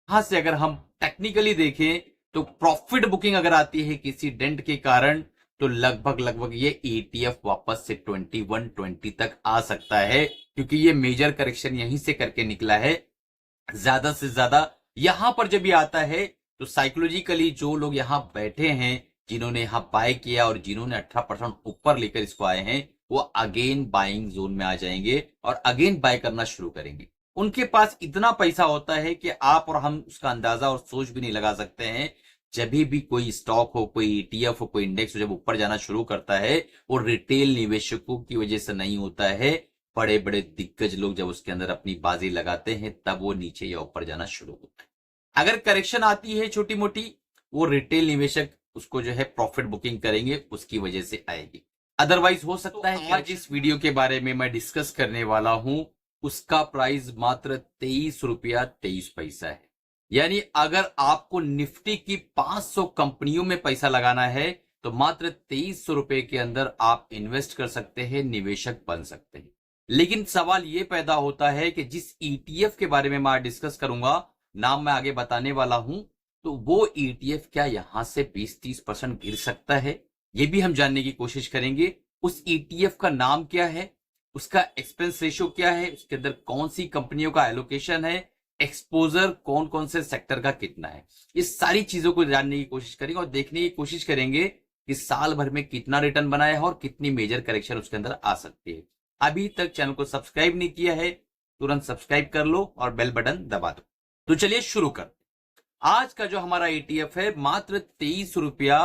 यहां से अगर हम टेक्निकली देखें तो प्रॉफिट बुकिंग अगर आती है किसी डेंट के कारण तो लगभग ये ETF वापस से 2120 तक आ सकता है, क्योंकि ये मेजर करेक्शन यहीं से करके निकला है। ज्यादा से ज्यादा यहां पर जब ये आता है तो साइकोलॉजिकली जो लोग यहां बैठे हैं, जिन्होंने यहां बाय किया और जिन्होंने 18% ऊपर लेकर इसको आए हैं, वो अगेन बाइंग जोन में आ जाएंगे और अगेन बाय करना शुरू करेंगे। उनके पास इतना पैसा होता है कि आप और हम उसका अंदाजा और सोच भी नहीं लगा सकते हैं। जब भी कोई स्टॉक हो, कोई ETF हो, कोई इंडेक्स हो, जब ऊपर जाना शुरू करता है वो रिटेल निवेशकों की वजह से नहीं होता है। बड़े बड़े दिग्गज लोग जब उसके अंदर अपनी बाजी लगाते हैं तब वो नीचे या ऊपर जाना शुरू होता है। अगर करेक्शन आती है छोटी मोटी, वो रिटेल निवेशक उसको जो है प्रॉफिट बुकिंग करेंगे, उसकी वजह से आएगी। अदरवाइज हो सकता है कि आज इस वीडियो के बारे में मैं डिस्कस करने वाला हूं, उसका प्राइस मात्र 23 रुपया 23 पैसा है। यानी अगर आपको निफ्टी की 500 कंपनियों में पैसा लगाना है तो मात्र 2300 रुपए के अंदर आप इन्वेस्ट कर सकते हैं, निवेशक बन सकते हैं। लेकिन सवाल यह पैदा होता है कि जिस ETF के बारे में मैं डिस्कस करूंगा, नाम मैं आगे बताने वाला हूं, तो वो ETF क्या यहां से 20-30% गिर सकता है, ये भी हम जानने की कोशिश करेंगे। उस ETF का नाम क्या है, उसका एक्सपेंस रेशियो क्या है, उसके अंदर कौन सी कंपनियों का एलोकेशन है, एक्सपोजर कौन कौन से सेक्टर का कितना है, इस सारी चीजों को जानने की कोशिश करेंगे और देखने की कोशिश करेंगे कि साल भर में कितना रिटर्न बनाया है और कितनी मेजर करेक्शन उसके अंदर आ सकती है। अभी तक चैनल को सब्सक्राइब नहीं किया है, तुरंत सब्सक्राइब कर लो और बेल बटन दबा दो। तो चलिए शुरू करते। आज का जो हमारा ETF है मात्र 23 रुपया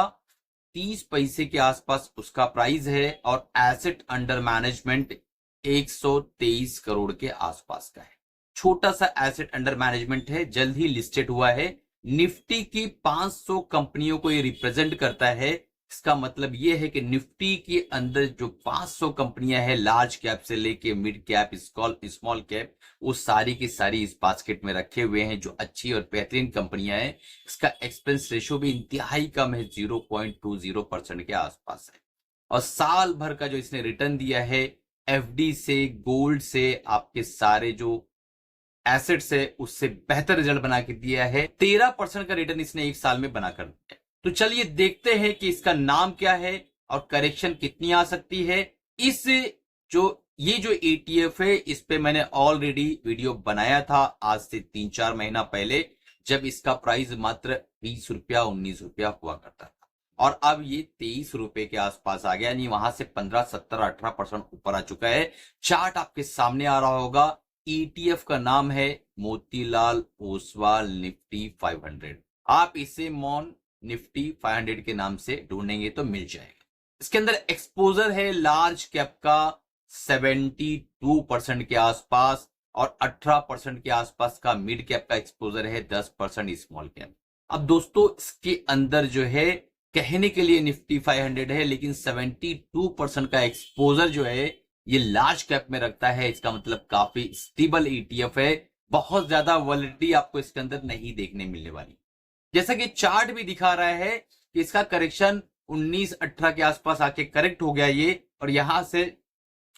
30 पैसे के आसपास उसका प्राइस है और एसेट अंडर मैनेजमेंट 123 करोड़ के आसपास का है। छोटा सा एसेट अंडर मैनेजमेंट है, जल्द ही लिस्टेड हुआ है। निफ्टी की 500 कंपनियों को ये रिप्रेजेंट करता है। इसका मतलब ये है कि निफ्टी के अंदर जो 500 कंपनियां हैं, लार्ज कैप से लेके मिड कैप, स्मॉल कैप, वो सारी की सारी इस बास्केट में रखे हुए हैं जो अच्छी और बेहतरीन कंपनियां हैं। इसका एक्सपेंस रेशियो भी इंतहाई कम है, 0.20% के आसपास है। और साल भर का जो इसने रिटर्न दिया है, FD से, गोल्ड से, आपके सारे जो एसेट्स है उससे बेहतर रिजल्ट बना के दिया है। 13% का रिटर्न इसने एक साल में बनाकर दिया है। तो चलिए देखते हैं कि इसका नाम क्या है और करेक्शन कितनी आ सकती है। ये जो ETF है, इस पे मैंने ऑलरेडी वीडियो बनाया था आज से 3-4 महीना पहले, जब इसका प्राइस मात्र 20 रुपया 19 रुपया हुआ करता था और अब ये 23 रुपए के आसपास आ गया, यानी वहां से 15, 17, 18% ऊपर आ चुका है। चार्ट आपके सामने आ रहा होगा। ETF का नाम है मोतीलाल ओसवाल निफ्टी 500। आप इसे मॉन निफ्टी 500 के नाम से ढूंढेंगे तो मिल जाएगा। इसके अंदर एक्सपोजर है लार्ज कैप का 72% के आसपास और 18% के आसपास का मिड कैप का एक्सपोजर है, 10% स्मॉल कैप। अब दोस्तों इसके अंदर जो है कहने के लिए निफ्टी 500 है, लेकिन 72% का एक्सपोजर जो है ये लार्ज कैप में रखता है। इसका मतलब काफी स्टेबल ETF है, बहुत ज्यादा वॉलेटिलिटी आपको इसके अंदर नहीं देखने मिलने वाली। जैसा कि चार्ट भी दिखा रहा है कि इसका करेक्शन 19-18 के आसपास आके करेक्ट हो गया ये, और यहां से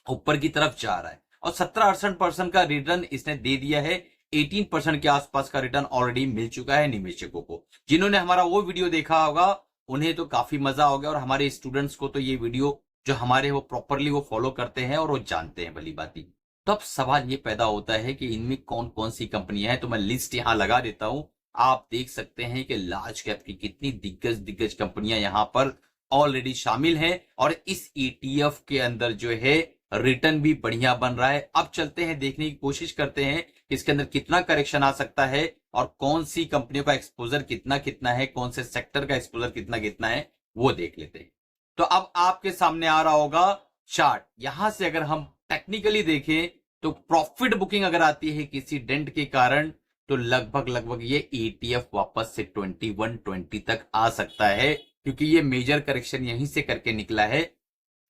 ऊपर की तरफ जा रहा है और 17-18% का रिटर्न इसने दे दिया है। 18% के आसपास का रिटर्न ऑलरेडी मिल चुका है निवेशकों को। जिन्होंने हमारा वो वीडियो देखा होगा उन्हें तो काफी मजा हो गया, और हमारे स्टूडेंट्स को तो ये वीडियो जो हमारे वो प्रॉपरली वो फॉलो करते हैं और वो जानते हैं भली बात ही। तो अब सवाल ये पैदा होता है कि इनमें कौन कौन सी कंपनियां हैं, तो मैं लिस्ट यहां लगा देता हूं। आप देख सकते हैं कि लार्ज कैप की कितनी दिग्गज कंपनियां यहां पर ऑलरेडी शामिल हैं और इस ETF के अंदर जो है रिटर्न भी बढ़िया बन रहा है। अब चलते हैं, देखने की कोशिश करते हैं कि इसके अंदर कितना करेक्शन आ सकता है और कौन सी कंपनियों का एक्सपोजर कितना कितना है, कौन से सेक्टर का एक्सपोजर कितना कितना है, वो देख लेते हैं। तो अब आपके सामने आ रहा होगा चार्ट। यहां से अगर हम टेक्निकली देखें तो प्रॉफिट बुकिंग अगर आती है किसी डेंट के कारण तो लगभग ये ETF वापस से 2120 तक आ सकता है, क्योंकि ये मेजर करेक्शन यहीं से करके निकला है।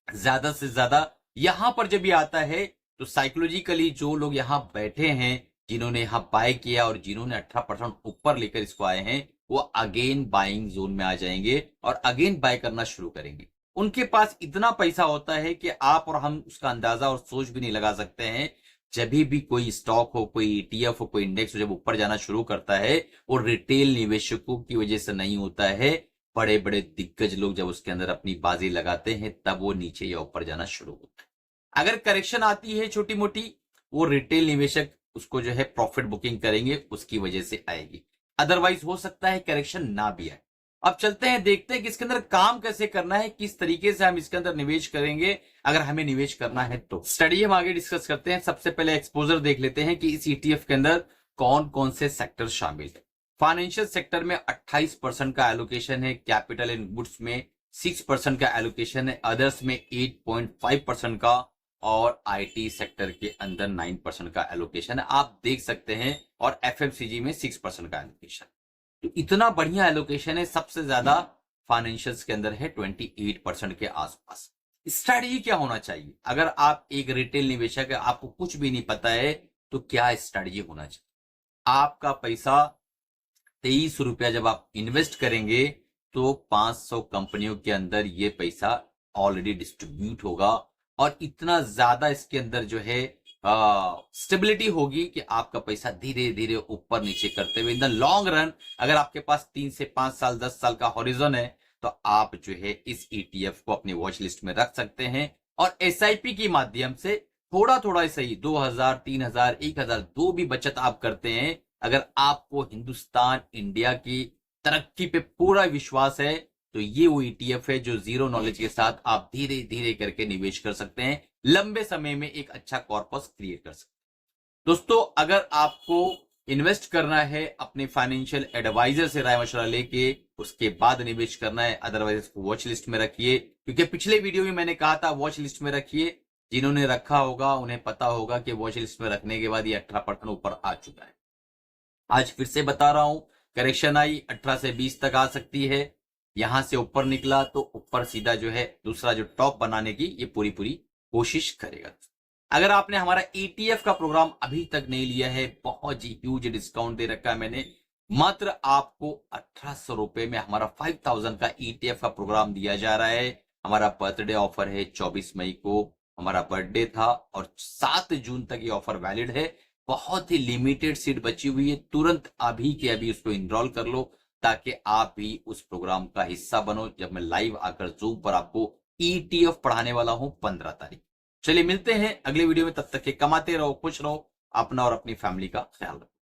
ज्यादा से ज्यादा यहां पर जब ये आता है तो साइकोलॉजिकली जो लोग यहां बैठे हैं, जिन्होंने यहां बाय किया और जिन्होंने 18% ऊपर लेकर इसको आए हैं, वो अगेन बाइंग जोन में आ जाएंगे और अगेन बाय करना शुरू करेंगे। उनके पास इतना पैसा होता है कि आप और हम उसका अंदाजा और सोच भी नहीं लगा सकते हैं। जब भी कोई स्टॉक हो, कोई ईटीएफ हो, कोई इंडेक्स हो, जब ऊपर जाना शुरू करता है और रिटेल निवेशकों की वजह से नहीं होता है, बड़े बड़े दिग्गज लोग जब उसके अंदर अपनी बाजी लगाते हैं तब वो नीचे या ऊपर जाना शुरू होता है। अगर करेक्शन आती है छोटी मोटी, वो रिटेल निवेशक उसको जो है प्रॉफिट बुकिंग करेंगे, उसकी वजह से आएगी। अदरवाइज हो सकता है करेक्शन ना भी आए। अब चलते हैं, देखते हैं कि इसके अंदर काम कैसे करना है, किस तरीके से हम इसके अंदर निवेश करेंगे अगर हमें निवेश करना है तो। स्टडी हम आगे डिस्कस करते हैं। सबसे पहले एक्सपोजर देख लेते हैं कि इस ईटीएफ के अंदर कौन कौन से सेक्टर शामिल है। फाइनेंशियल सेक्टर में 28% का एलोकेशन है, कैपिटल एंड गुड्स में 6% का एलोकेशन है, अदर्स में 8.5% का, और आईटी सेक्टर के अंदर 9% का एलोकेशन है, आप देख सकते हैं, और एफएमसीजी में 6% का एलोकेशन। तो इतना बढ़िया एलोकेशन है, सबसे ज्यादा फाइनेंशियल्स के अंदर है 28% के आसपास। स्ट्रैटेजी क्या होना चाहिए? अगर आप एक रिटेल निवेशक है, आपको कुछ भी नहीं पता है, तो क्या स्ट्रैटेजी होना चाहिए? आपका पैसा 23 रुपया जब आप इन्वेस्ट करेंगे तो 500 कंपनियों के अंदर ये पैसा ऑलरेडी डिस्ट्रीब्यूट होगा, और इतना ज्यादा इसके अंदर जो है स्टेबिलिटी होगी कि आपका पैसा धीरे धीरे ऊपर नीचे करते हुए इन द लॉन्ग रन, अगर आपके पास 3 से 5 साल 10 साल का हॉरिजन है, तो आप जो है इस ईटीएफ को अपनी वॉच लिस्ट में रख सकते हैं, और एसआईपी के माध्यम से थोड़ा थोड़ा सही 2000, 3000, 1000 जो भी बचत आप करते हैं, अगर आपको हिंदुस्तान इंडिया की तरक्की पे पूरा विश्वास है, तो ये वो ईटीएफ है जो जीरो नॉलेज के साथ आप धीरे धीरे करके निवेश कर सकते हैं, लंबे समय में एक अच्छा कॉर्पस क्रिएट कर सकते हैं। दोस्तों, अगर आपको इन्वेस्ट करना है, अपने फाइनेंशियल एडवाइजर से राय मशवरा लेके उसके बाद निवेश करना है, अदरवाइज इसको वॉच लिस्ट में रखिए, क्योंकि पिछले वीडियो में मैंने कहा था वॉच लिस्ट में रखिए। जिन्होंने रखा होगा उन्हें पता होगा कि वॉच लिस्ट में रखने के बाद ये 18% ऊपर आ चुका है। आज फिर से बता रहा हूं, करेक्शन आई 18 से 20 तक आ सकती है, यहां से ऊपर निकला तो ऊपर सीधा जो है दूसरा जो टॉप बनाने की ये पूरी कोशिश करेगा। अगर आपने हमारा ईटीएफ का प्रोग्राम अभी तक नहीं लिया है, बहुत ही ह्यूज डिस्काउंट दे रखा है मैंने, मात्र आपको 1800 रुपए में हमारा 5000 का ईटीएफ का प्रोग्राम दिया जा रहा है। हमारा बर्थडे ऑफर है, 24 मई को हमारा बर्थडे था, और 7 जून तक ये ऑफर वैलिड है। बहुत ही लिमिटेड सीट बची हुई है, तुरंत अभी के अभी उसको इनरोल कर लो, ताकि आप भी उस प्रोग्राम का हिस्सा बनो जब मैं लाइव आकर जूम पर आपको ईटीएफ पढ़ाने वाला हूं 15 तारीख। चलिए मिलते हैं अगले वीडियो में, तब तक के कमाते रहो, खुश रहो, अपना और अपनी फैमिली का ख्याल रखो।